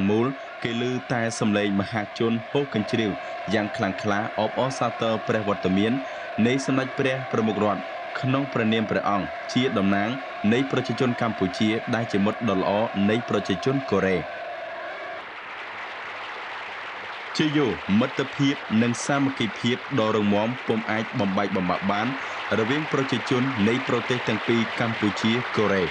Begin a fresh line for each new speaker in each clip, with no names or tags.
មូលគេឮតែសំឡេងមហាជនហូរកញ្ជ្រៀវយ៉ាងខ្លាំងក្លាអបអរសាទរព្រះវត្តមាននៃសម្ដេចព្រះប្រមុខរដ្ឋក្នុងព្រះនាមព្រះអង្គជាតំណាងនៃប្រជាជនកម្ពុជាដែលជាមិត្តដ៏ល្អនៃប្រជាជនកូរ៉េជាយោមិត្តភាពនិងសាមគ្គីភាពដ៏រឹងមាំពុំអាចបំបែកបំបាក់បានរវាងប្រជាជននៃប្រទេសទាំងពីរកម្ពុជាកូរ៉េ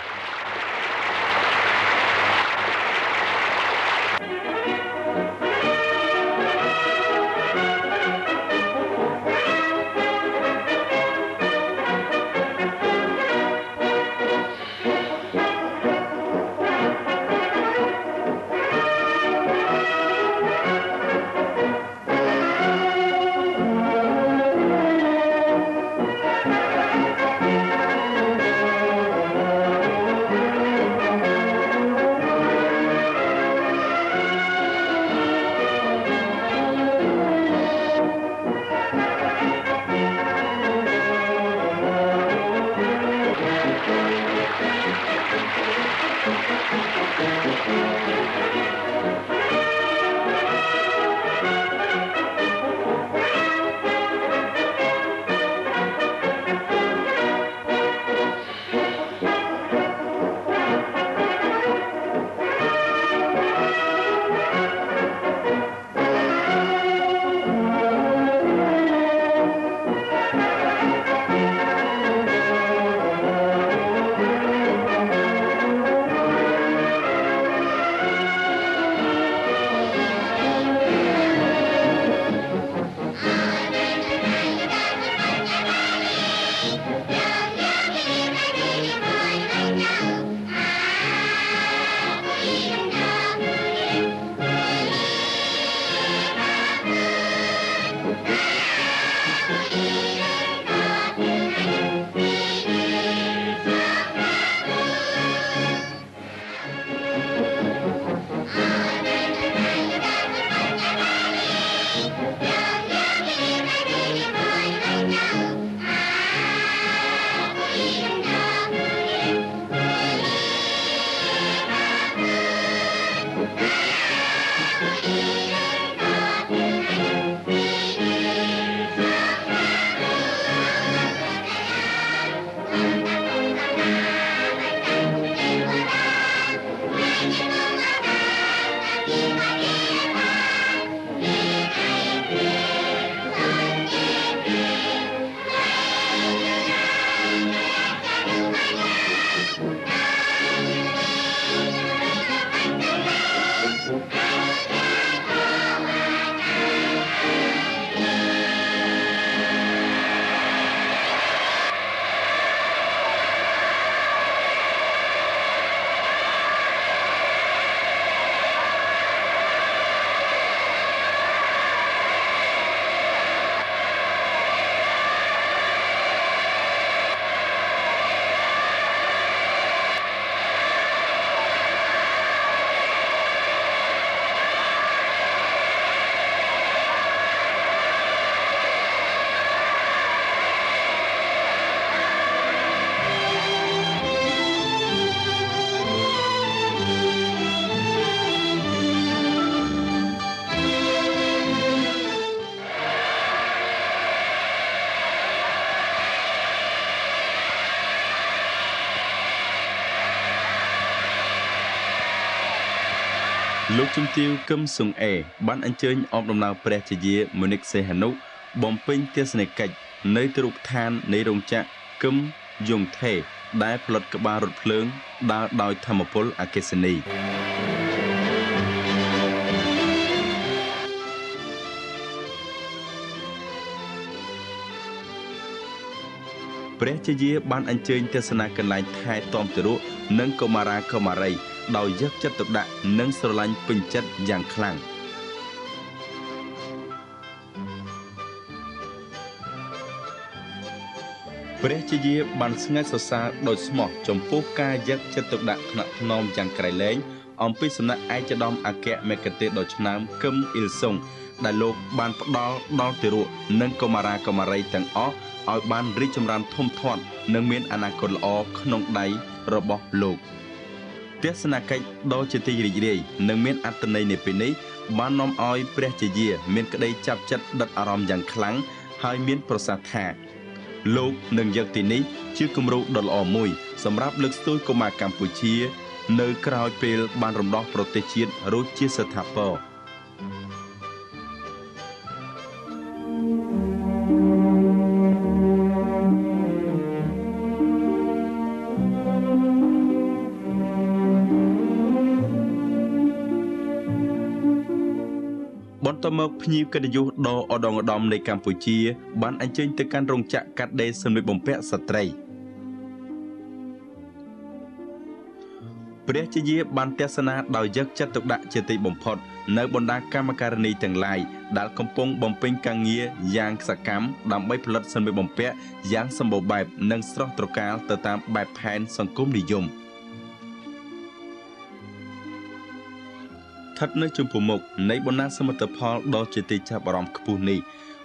លោកជំទាវកឹមសុងអេបានអញ្ជើញអបដំណើរព្រះជាយាមុនិកសីហនុបំពេញទស្សនកិច្ចនៅទីរូបដ្ឋាននៃរោងចក្រកឹមយងថេដែលផលិតក្បាលរថភ្លើងដើរដោយធម្មពលអគ្គិសនីព្រះជាយាបានអញ្ជើញទស្សនាកន្លែងថែទាំទារកនិងកុមារាកុមារីដោយយកចិត្តទុកដាក់និងស្រឡាញ់ពេញចិត្តយ៉ាងខ្លាំងព្រះជាយាបានស្ងាត់សរសើរដោយស្មោះចំពោះការយកចិត្តទុកដាក់ថ្នាក់ថ្នមយ៉ាងក្រៃលែងអំពីសំណាក់ឯកឧត្តមអគ្គមគ្គុទ្ទេសក៍ដ៏ឆ្នើមកឹមអ៊ីលសុងដែលលោកបានផ្ដល់ដល់ទារកនិងកុមារាកុមារីទាំងអស់ឲ្យបានរីកចម្រើនធំធាត់និងមានអនាគតល្អក្នុងដៃរបស់លោក ទស្សនកិច្ចដ៏ជាទីរីករាយនិងមានអត្ថន័យនៃពេលនេះបាននាំឲ្យព្រះជាយាមានក្តីចាប់ចិត្តដិតអារម្មណ៍យ៉ាងខ្លាំងហើយមានប្រសាសន៍ថាលោកនឹងយកទីនេះជាគំរូដ៏ល្អមួយសម្រាប់លើកស្ទួយកុមារកម្ពុជានៅក្រោយពេលបានរំដោះប្រទេសជាតិរួចជាស្ថាពរបន្ទាប់មកភ្ញៀវកិត្តិយសដ៏ឧត្តមឧត្តមនៃកម្ពុជាបានអញ្ជើញទៅកាន់រោងចក្រកាត់ដេរសម្លៀកបំពាក់ស្ត្រីព្រះជាយាបានទស្សនាដោយយកចិត្តទុកដាក់ជាទីបំផុតនៅបណ្ដាកម្មការិនីទាំងឡាយដែលកំពុងបំពេញការងារយ៉ាងសកម្មដើម្បីផលិតសម្លៀកបំពាក់យ៉ាងសម្បូរបែបនិងស្រស់ត្រកាលទៅតាមបែបផែនសង្គមនិយមស្ថិតនៅចំពោះមុខនៃបណ្ដាសមិទ្ធផលដ៏ជាទីចាប់អារម្មណ៍ខ្ពស់នេះ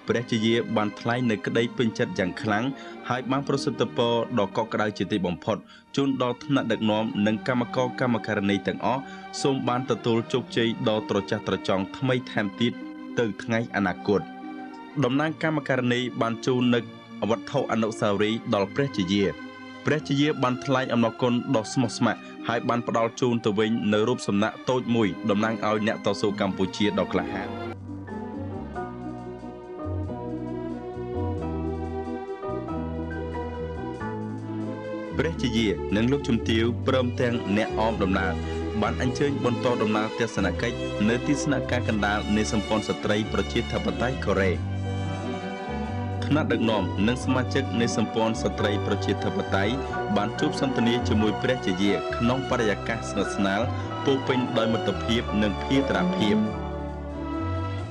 ព្រះជាយាបានថ្លែងនៅក្តីពេញចិត្តយ៉ាងខ្លាំងហើយបានប្រសិទ្ធពរដ៏កក់ក្ដៅជាទីបំផុតជូនដល់ថ្នាក់ដឹកនាំនិងកម្មករកម្មការិនីទាំងអស់សូមបានទទួលជោគជ័យដ៏ត្រចះត្រចង់ថ្មីថែមទៀតទៅថ្ងៃអនាគតតំណាងកម្មការិនីបានជូននូវវត្ថុអនុស្សាវរីយ៍ដល់ព្រះជាយាបានថ្លែងអំណរគុណដ៏ស្មោះស្ម័គ្រហើយបានផ្ដល់ជូនទៅវិញនៅរូបសំណាកតូចមួយតំណាងឲ្យអ្នកតស៊ូកម្ពុជាដ៏ក្លាហានព្រះជាយានិងលោកជំទាវព្រមទាំងអ្នកអមដំណើរបានអញ្ជើញបន្តដំណើរទស្សនកិច្ចនៅទីស្នាក់ការកណ្ដាលនៃសម្ព័ន្ធស្ត្រីប្រជាធិបតេយ្យកូរ៉េថ្នាក់ដឹកនាំនិងសមាជិកនៃសម្ព័ន្ធស្ត្រីប្រជាធិបតេយ្យបានជួបសន្ទនាជាមួយព្រះជាយាក្នុងបរិយាកាសស្និទ្ធស្នាលពោរពេញដោយមិត្តភាពនិងភារៈភាព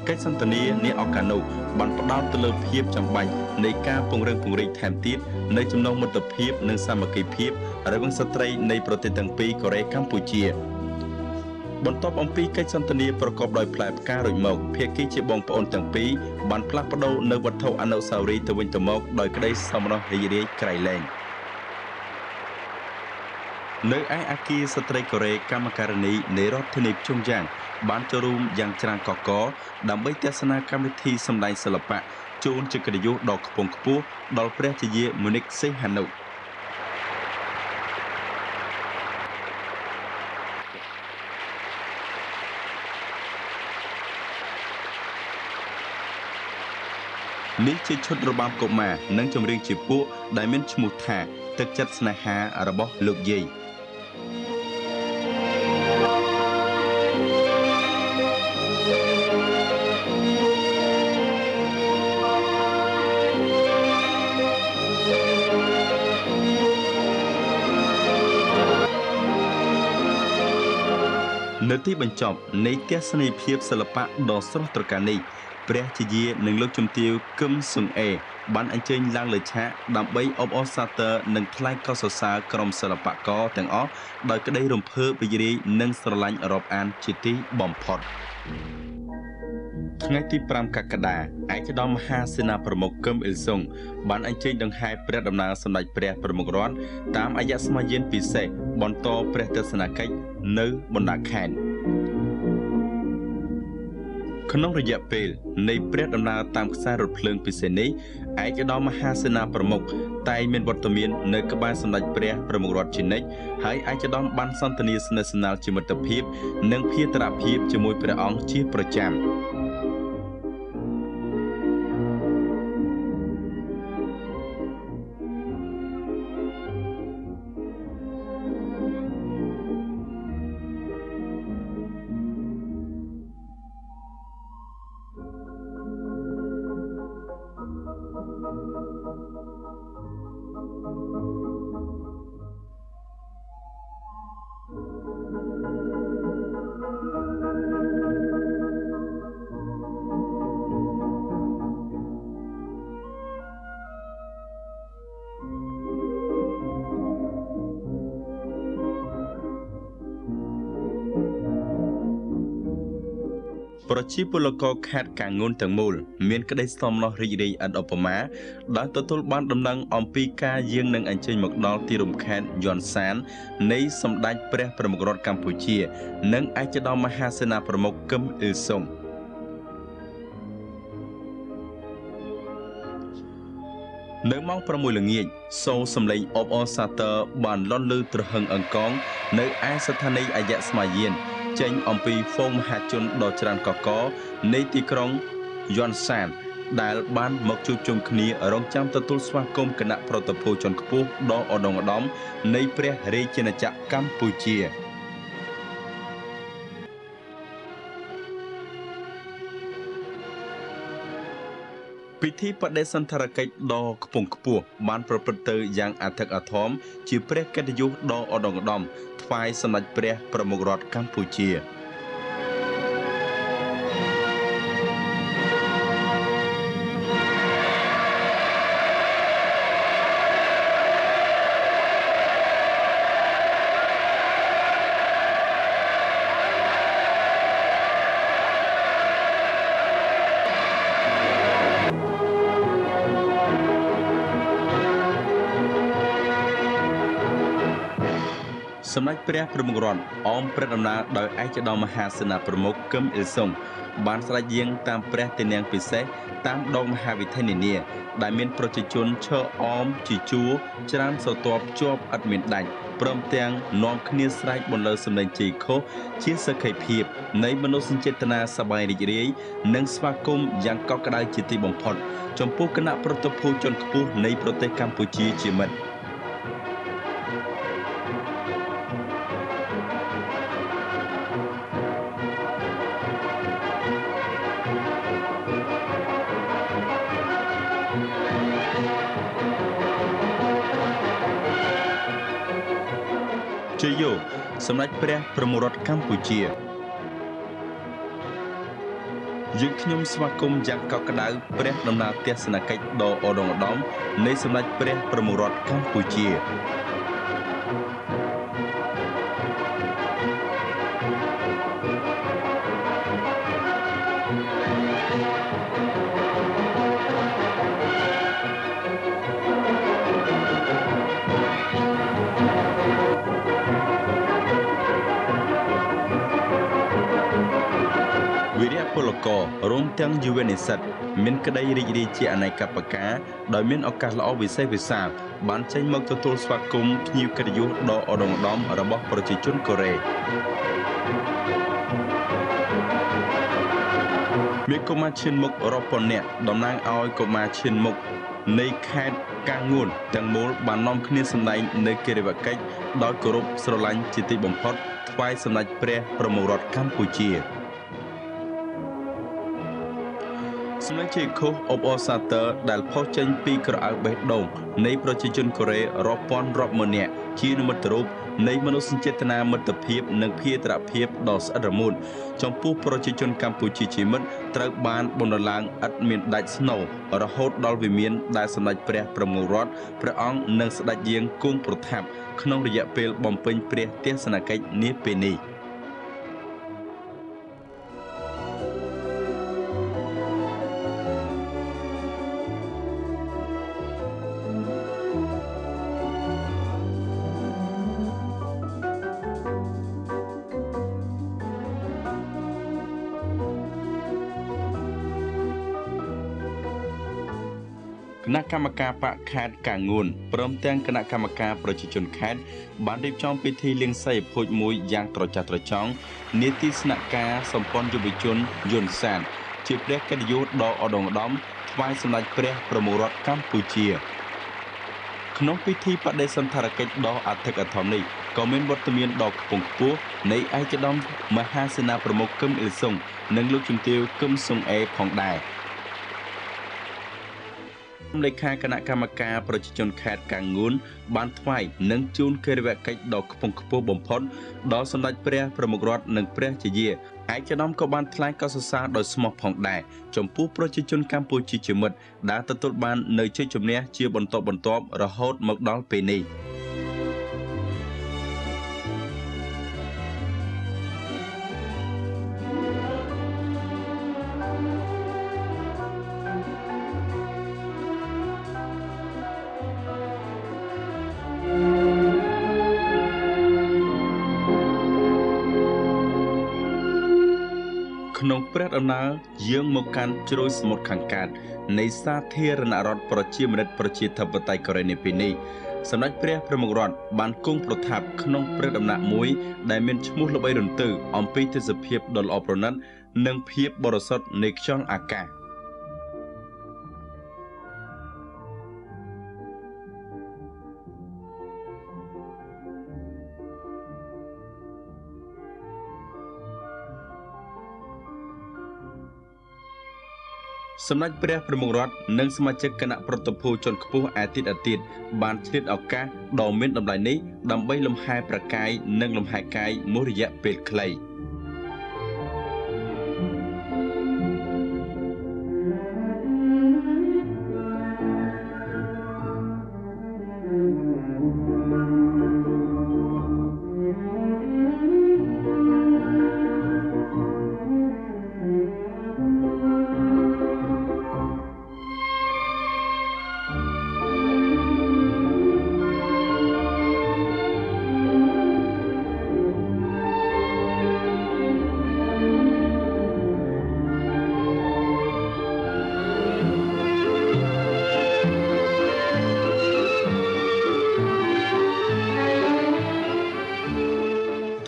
កិច្ចសន្ទនានាឱកាសនោះបានផ្ដោតទៅលើភាពចាំបាច់នៃការពង្រឹងពង្រីកថែមទៀតនៃចំណងមិត្តភាពនិងសាមគ្គីភាពរវាងស្ត្រីនៃប្រទេសទាំងពីរកូរ៉េកម្ពុជាបន្ទាប់អំពីកិច្ចសន្ទនាប្រកបដោយផ្លែផ្ការួចមកភាគីជាបងប្អូនទាំងពីរបានផ្លាស់ប្ដូរនៅវត្ថុអនុស្សាវរីយ៍ទៅវិញទៅមកដោយក្តីសមរម្យរីករាយក្រៃលែងនៅឯអគារស្ត្រីកូរ៉េកម្មការិនីនៃរដ្ឋធានីភ្ជុងយ៉ាងបានចូលរួមយ៉ាងច្រើនកកដើម្បីទស្សនាកម្មវិធីសម្ដែងសិល្បៈជូនជាកិត្តិយសដ៏ខ្ពង់ខ្ពស់ដល់ព្រះជាយាមូនិកសេហានុនេះជាឈុតរបាំកុមារនិងចម្រៀងជាពួកដែលមានឈ្មោះថាទឹកចិត្តស្នេហារបស់លោកយាយនៅទីបញ្ចប់នៃទស្សនីយភាពសិល្បៈដ៏ស្រស់ត្រកាលនេះព្រះជាយានិងលោកជំទាវគឹមសុងអេបានអញ្ជើញឡើងលើឆាកដើម្បីអបអរសាទរនិងថ្លែងកោតសរសើរក្រុមសិល្បករទាំងអស់ដោយក្តីរំភើបរីករាយនិងស្រឡាញ់រាប់អានជាទីបំផុតថ្ងៃទី5កក្កដាឯកឧត្តមមហាសេនាប្រមុខគឹមអ៊ីលសុងបានអញ្ជើញដង្ហែព្រះដំណើរសម្ដេចព្រះប្រមុខរដ្ឋតាមអាយស្មយានពិសេសបន្តព្រះទស្សនកិច្ចនៅបណ្ដាខេត្តក្នុងរយៈពេលនៃព្រះដំណើរតាមខ្សែរថភ្លើងពិសេសនេះឯកឧត្តមមហាសេនាប្រមុខតែងមានវត្តមាននៅក្បែរសម្ដេចព្រះប្រមុខរដ្ឋជានិច្ចហើយឯកឧត្តមបានសន្ទនាស្និទ្ធស្នាលជាមិត្តភាពនិងភារៈភាពជាមួយព្រះអង្គជាប្រចាំ ប្រជាពលករខេត្តកាងូនទាំងមូលមានក្តីសមណោះរីករាយឥតឧបមាដែលទទួលបានដំណឹងអំពីការយាងនឹងអញ្ជើញមកដល់ទីរួមខេត្តយន់សាននៃសម្ដេចព្រះប្រមុខរដ្ឋកម្ពុជានិងឯកឧត្តមមហាសេនាប្រមុខគឹមអ៊ីលសុងនៅម៉ោង 6 ល្ងាចសូរសំឡេងអបអរសាទរបានលាន់ឮទ្រហឹងអង្កងនៅឯស្ថានីយ៍អយស្មាយានចេញអំពីហ្វូងមហាជនដ៏ច្រើនកកនៃទីក្រុងយន់សានដែលបានមកជួបជុំគ្នារងចាំទទួលស្វាគមន៍គណៈប្រតិភូជាន់ខ្ពស់ដ៏ឧត្តមឧត្តមនៃព្រះរាជាណាចក្រកម្ពុជាពិធីបដិសណ្ឋារកិច្ចដ៏ខ្ពង់ខ្ពស់បានប្រព្រឹត្តទៅយ៉ាងអធិកអធមជាព្រះកិត្តិយសដ៏ឧត្តមឧត្តមថ្វាយសម្ដេចព្រះប្រមុខរដ្ឋកម្ពុជាសម្ដេចព្រះប្រមុខរដ្ឋអមព្រះដំណើរដោយឯកឧត្តមមហាសេនាប្រមុខគឹមអ៊ីលសុងបានស្ដេចយាងតាមព្រះទីន័ងពិសេសតាមដងមហាវិថីនានាដែលមានប្រជាជនឈរអមជាជួរច្រើនស្រទាប់ជាប់ឥតមានដាច់ព្រមទាំងនាំគ្នាស្រែកបន្លឺសម្លេងជ័យឃោសជាសក្ខីភាពនៃមនោសញ្ចេតនាសប្បាយរីករាយនិងស្វាគមន៍យ៉ាងកក់ក្ដៅជាទីបំផុតចំពោះគណៈប្រតិភូជាន់ខ្ពស់នៃប្រទេសកម្ពុជាជាមិត្តជយោសម្ដេចព្រះប្រមុខរដ្ឋកម្ពុជាយើងខ្ញុំស្វាគមន៍យ៉ាងកក់ក្ដៅព្រះដំណើរទស្សនកិច្ចដ៏ឧត្តមឧត្តមនៃសម្ដេចព្រះប្រមុខរដ្ឋកម្ពុជាវិរៈពលកររួមទាំងយុវនិស្សិតមានក្តីរីករាយជាអនេកប្រការដោយមានឱកាសល្អវិសេសវិសាលបានចេញមកទទួលស្វាគមន៍ភ្ញៀវកិត្តិយសដ៏ឧត្តមឧត្តមរបស់ប្រជាជនកូរ៉េមានកុមារឈានមុខរាប់ពាន់នាក់តំណាងឲ្យកុមារឈានមុខនៃខេត្តកាងួនទាំងមូលបាននាំគ្នាសម្ដែងនៅកិរិយាកិច្ចដោយគោរពស្រឡាញ់ជាទីបំផុតថ្វាយសម្ដេចព្រះប្រមុខរដ្ឋកម្ពុជាសម្លេងជ័យឃោសអបអរសាទរដែលផុសចេញពីក្រអៅបេះដូងនៃប្រជាជនកូរ៉េរាប់ពាន់រាប់ម៉ឺននាក់ជានិមិត្តរូបនៃមនោសញ្ចេតនាមិត្តភាពនិងភារភាពដ៏ស្អិតរមួតចំពោះប្រជាជនកម្ពុជាជាមិត្តត្រូវបានបណ្ដុះឡើងឥតមានដាច់ស្នូលរហូតដល់វិមានដែលសម្ដេចព្រះប្រមុខរដ្ឋព្រះអង្គនិងស្ដេចយាងគង់ប្រថាប់ក្នុងរយៈពេលបំពេញព្រះទស្សនកិច្ចនាពេលនេះគណៈកម្មការបកខេត្តកាងួនព្រមទាំងគណៈកម្មការប្រជាជនខេត្តបានរៀបចំពិធីលៀងសីភោជមួយយ៉ាងត្រចះត្រចង់នាទីស្នាក់ការសម្ព័ន្ធយុវជនយន់សានជាព្រះកិត្តិយសដ៏ឧត្តមឧត្តមថ្វាយសម្ដេចព្រះប្រមុខរដ្ឋកម្ពុជាក្នុងពិធីបដិសណ្ឋារកិច្ចដ៏អធិកអធមនេះក៏មានវត្តមានដ៏ខ្ពង់ខ្ពស់នៃឯកឧត្តមមហាសេនាប្រមុខគឹមអ៊ីលសុងនិងលោកជំទាវគឹមសុងអេផងដែរលេខាគណៈកម្មការប្រជាជនខេត្តកាងួនបានថ្វាយនិងជូនកិរិយាកិច្ចដ៏ខ្ពង់ខ្ពស់បំផុតដល់សម្ដេចព្រះប្រមុខរដ្ឋនិងព្រះជាយាឯកឧត្តមក៏បានថ្លែងកោតសរសើរដោយស្មោះផងដែរចំពោះប្រជាជនកម្ពុជាជាមិត្តដែលទទួលបាននូវជ័យជំនះជាបន្តបន្ទាប់រហូតមកដល់ពេលនេះ ក្នុងព្រះដំណើរយើងមកកាន់ជ្រោយសមុទ្រខាងកើតនៃសាធារណរដ្ឋប្រជាមានិតប្រជាធិបតេយ្យកូរ៉េនាពេលនេះសម្ដេចព្រះប្រមុខរដ្ឋបានគង់ប្រថាប់ក្នុងព្រះដំណាក់មួយដែលមានឈ្មោះល្បីរន្ទឺអំពីទេសភាពដ៏ល្អប្រណិតនិងភាពបរិសុទ្ធនៃខ្យល់អាកាសសម្ដេចព្រះប្រមុខរដ្ឋនិងសមាជិកគណៈប្រតិភូជាន់ខ្ពស់អាទិត្យបានឆ្លៀតឱកាសដ៏មានតម្លៃនេះដើម្បីលំហែប្រកាយនិងលំហែកាយមួយរយៈពេលខ្លី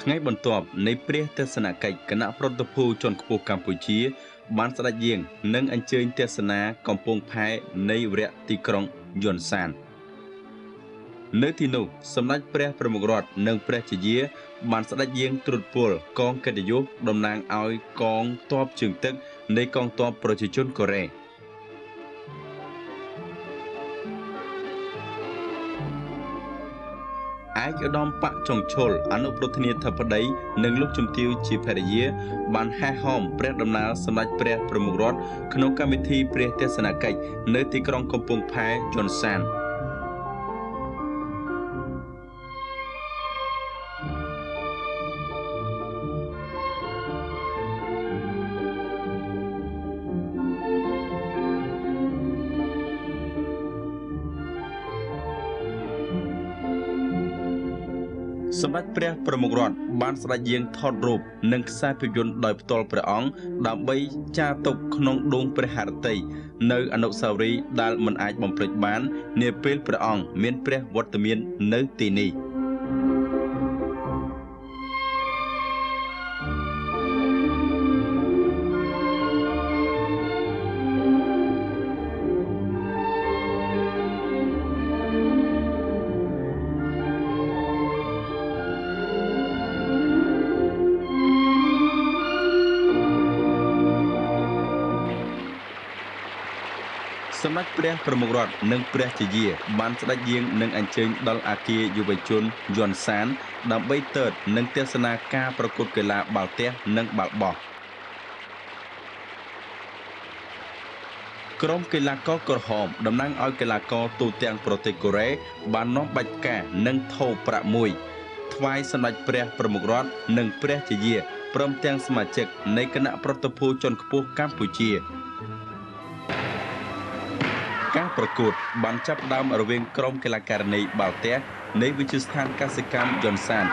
ថ្ងៃបន្ទាប់នៃព្រះទស្សនកិច្ចគណៈប្រតិភូជាន់ខ្ពស់កម្ពុជាបានស្ដេចយាងនិងអញ្ជើញទស្សនាកំពង់ផែនៃវរៈទីក្រុងយន់សាននៅទីនោះសម្ដេចព្រះប្រមុខរដ្ឋនិងព្រះជាយាបានស្ដេចយាងត្រួតពលកងកិត្តិយសតំណាងឲ្យកងទ័ពជើងទឹកនៃកងទ័ពប្រជាជនកូរ៉េឯកឧត្តមបកចុងឈុលអនុប្រធានាធិបតីនិងលោកជំទាវជាភរិយាបានហែហោមព្រះដំណើរសម្ដេចព្រះប្រមុខរដ្ឋក្នុងកម្មវិធីព្រះទស្សនកិច្ចនៅទីក្រុងកំពង់ផែយន់សានសម្ដេចព្រះប្រមុខរដ្ឋបានស្ដេចយាងថតរូបនិងខ្សែភាពយន្តដោយផ្ទាល់ព្រះអង្គដើម្បីចារទុកក្នុងដួងព្រះហឫទ័យនៅអនុស្សាវរីយ៍ដែលមិនអាចបំភ្លេចបាននាពេលព្រះអង្គមានព្រះវត្តមាននៅទីនេះសម្ដេចព្រះប្រមុខរដ្ឋនិងព្រះជាយាបានស្ដេចយាងនិងអញ្ជើញដល់អគារយុវជនយន់សានដើម្បីទើបនិងទស្សនាការប្រកួតកីឡាបាល់ទះនិងបាល់បោះក្រុមកីឡាករក្រហមតំណាងឲ្យកីឡាករទូទាំងប្រទេសកូរ៉េបាននាំបាច់ផ្កានិងថូប្រាក់មួយថ្វាយសម្ដេចព្រះប្រមុខរដ្ឋនិងព្រះជាយាព្រមទាំងសមាជិកនៃគណៈប្រតិភូជាន់ខ្ពស់កម្ពុជាការប្រកួតបានចាប់ផ្ដើមរវាងក្រុមកីឡាការិនីបាល់ទះនៃវិទ្យាស្ថានកសិកម្មយន់សាន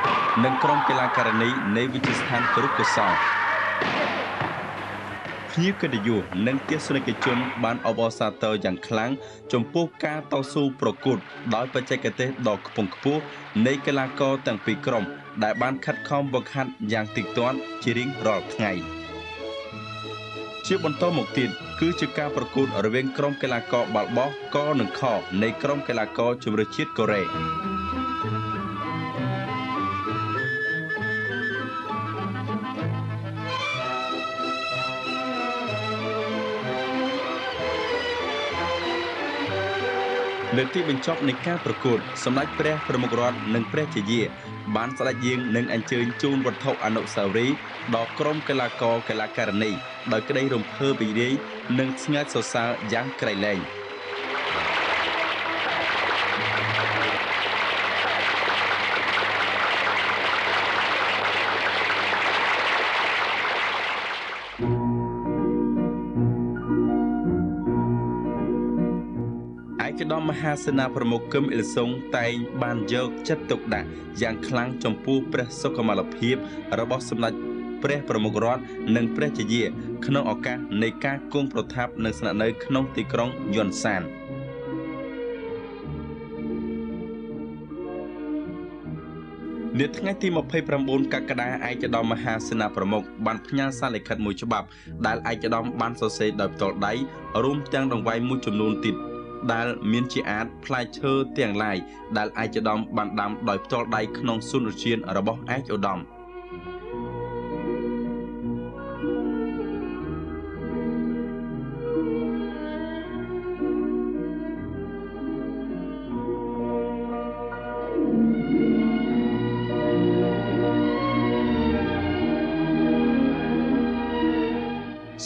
និងក្រុមកីឡាការិនីនៃវិទ្យាស្ថានគរុកោសល្យភ្ញៀវកិត្តិយសនិងទស្សនិកជនបានអបអរសាទរយ៉ាងខ្លាំងចំពោះការតស៊ូប្រកួតដោយបច្ចេកទេសដ៏ខ្ពង់ខ្ពស់នៃកីឡាករទាំងពីរក្រុមដែលបានខិតខំហ្វឹកហាត់យ៉ាងទៀងទាត់ជារៀងរាល់ថ្ងៃជាបន្តមកទៀតគឺជាការប្រកួតរវាងក្រុមកីឡាករបាល់បោះកនិងខនៃក្រុមកីឡាករជម្រើសជាតិកូរ៉េលើទីបញ្ចប់នៃការប្រកួតសម្ដេចព្រះប្រមុខរដ្ឋនិងព្រះជាយាបានស្ដេចយាងនិងអញ្ជើញជូនវត្ថុអនុស្សាវរីយ៍ដល់ក្រុមកីឡាករកីឡាការិនីដោយក្តីរំភើបរីករាយនិងស្ងើចសរសើរយ៉ាងក្រៃលែងឯកឧត្តមមហាសេនាប្រមុខគឹមអ៊ីលសុងតែងបានយកចិត្តទុកដាក់យ៉ាងខ្លាំងចំពោះព្រះសុខុមាលភាពរបស់សម្ដេច ព្រះប្រមុខរដ្ឋនិងព្រះជាយាក្នុងឱកាសនៃការគង់ប្រថាប់និងស្នាក់នៅក្នុងទីក្រុងយុនសាននៅថ្ងៃទី29កក្កដាឯកឧត្តមមហាសេនាប្រមុខបានផ្ញើសារលិខិតមួយច្បាប់ដែលឯកឧត្តមបានសរសេរដោយផ្ទាល់ដៃរួមទាំងដង្វាយមួយចំនួនទៀតដែលមានជាអាចផ្លែឈើទាំងឡាយដែលឯកឧត្តមបានដាំដោយផ្ទាល់ដៃក្នុងសួនឧទ្យានរបស់ឯកឧត្តម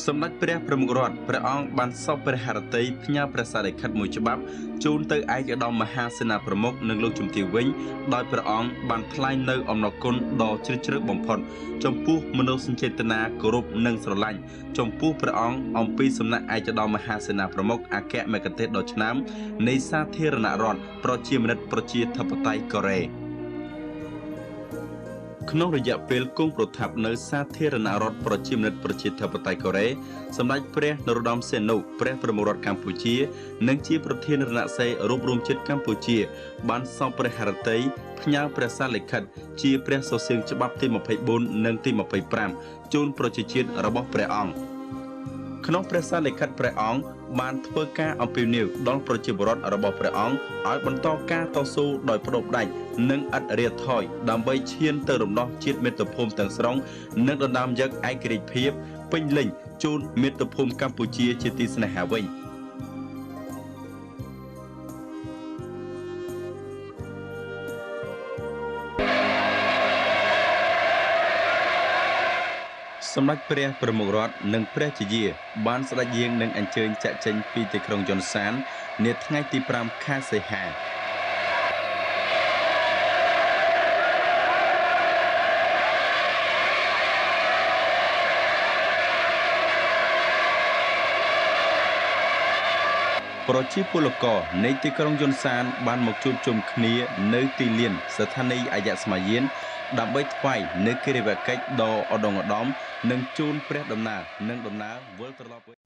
សម្ដេចព្រះប្រមុខរដ្ឋព្រះអង្គបានសពព្រះハរតីផ្ញើព្រះសារលិខិតមួយច្បាប់ជូនទៅឯកឧត្តមមហាសេនាប្រមុខនិងលោកជំទាវវិញដោយព្រះអង្គបានថ្លែងនៅអំណរគុណដ៏ជ្រាលជ្រៅបំផុតចំពោះមនោសញ្ចេតនាគោរពនិងស្រឡាញ់ចំពោះព្រះអង្គអំពីសំណាក់ឯកឧត្តមមហាសេនាប្រមុខអគ្គមគ្គុទ្ទេសក៍ដ៏ឆ្នើមនៃសាធារណរដ្ឋប្រជាមានិតប្រជាធិបតេយ្យកូរ៉េក្នុងរយៈពេលគង់ប្រថាប់នៅសាធារណរដ្ឋប្រជាមានិតប្រជាធិបតេយ្យកូរ៉េសម្ដេចព្រះនរោត្តមសីហនុព្រះប្រមុខរដ្ឋកម្ពុជានិងជាប្រធានរណសីរួបរวมជាតិកម្ពុជាបានសពព្រះハរតីផ្ញើព្រះសារលិខិតជាព្រះសុសៀងច្បាប់ទី24និងទី25ជូនប្រជាជាតិរបស់ព្រះអង្គក្នុងព្រះសារលិខិតព្រះអង្គបានធ្វើការអំពាវនាវដល់ប្រជាពលរដ្ឋរបស់ព្រះអង្គឲ្យបន្តការតស៊ូដោយប្តូរផ្ដាច់និងឥតរាថយដើម្បីឈានទៅរំដោះជាតិមាតុភូមិទាំងស្រុងនិងដណ្ដើមយកឯករាជ្យភាពពេញលេញជូនមាតុភូមិកម្ពុជាជាទីស្នេហាវិញសម្ដេចព្រះប្រមុខរដ្ឋនិងព្រះជាយាបានស្ដេចយាងនឹងអញ្ជើញចាក់ចេញពីទីក្រុងយុនសាននាថ្ងៃទី5ខែសីហាប្រជាពលករនៃទីក្រុងយុនសានបានមកជួបជុំគ្នានៅទីលានស្ថានីយ៍អាយស្មាយានដើម្បីថ្វាយនៅកិរិយាកិច្ចដ៏ឧត្តមឧត្តមនិងជូនព្រះដំណើរនិងដំណើរវិលត្រឡប់